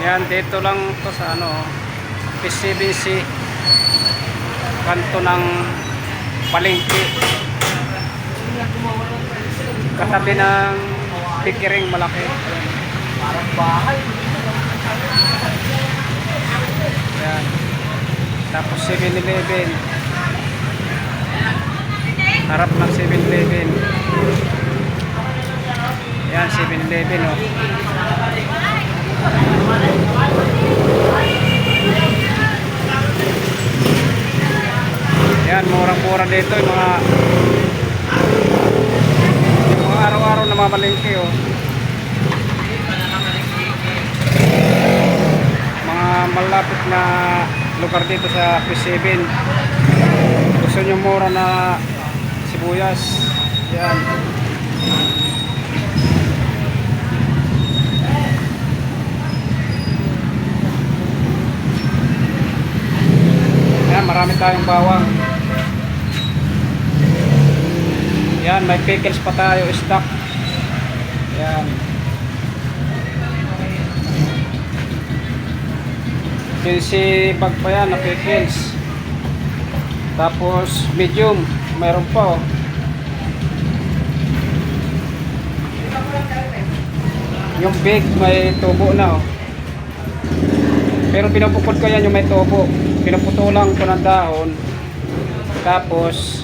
Yan, dito lang to sa ano, PCBC, kanto ng palengke. Katabi ng pikiring malaki. Parang bahay. Yan. Tapos 7-Eleven. Harap ng 7-Eleven. Yan, 7-Eleven, oh. Yan, murang-mura dito yung mga araw-araw na mamalengke, oh. Mga malapit na lugar dito sa P7. Gusto nyo mura na sibuyas. Yan. Yan, marami tayong bawang. Yan, may pickles pa tayo stock. Yan. Pinsi bag pa yan na pickles. Tapos medium, mayroon pa, oh. Yung big may tubo na, oh. Pero pinupukod ko yan yung may tubo. Pinuputulang ko ng dahon. Tapos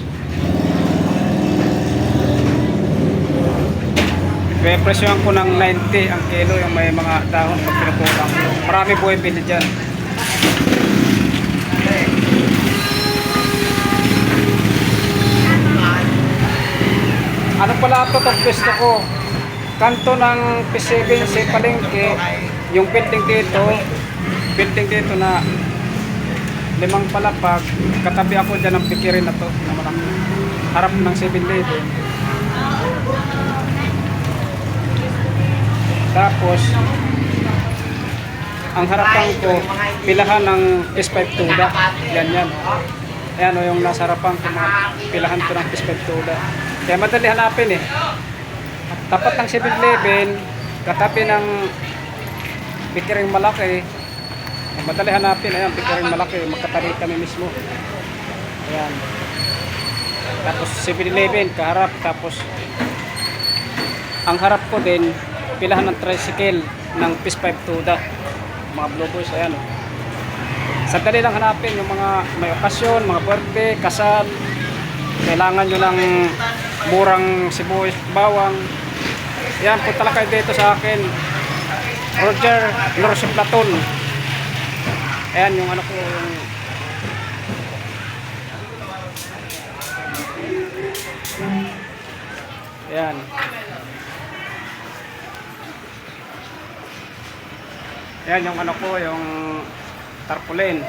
presyohan ko ng 90 ang kilo yung may mga dahon pag pinupulang. Marami buhay bili dyan. Ano pala ito itong pwesto ko? Kanto ng P7 sa palengke. Yung building dito na 5 palapag. Katabi ako dyan ng pikirin na to na malaki. Harap ng 7-Eleven. Tapos ang harapan ko pilahan ng S5 Tuda. Yan. Ayan, o yung nasa harapan ko, mga pilahan ko ng S5 Tuda. Kaya madali hanapin, eh. At tapat ng 7-Eleven, katabi ng pikiring malaki. Madali hanapin. Ayan, pikiring malaki, magkatabi kami mismo. Ayan. Tapos 7-Eleven kaharap. Tapos ang harap ko din pilahan ng tricycle ng PS5 Tuda, mga blue boys. Ayan, oh. Sandali lang hanapin yung mga may okasyon, mga birthday, kasal. Kailangan nyo ng murang sibuyas, bawang. Ayan, punta lang kayo dito sa akin, Roger Norse Platon. Ayan yung ano ko, yung ayan. Yan yung ano ko, yung tarpaulin.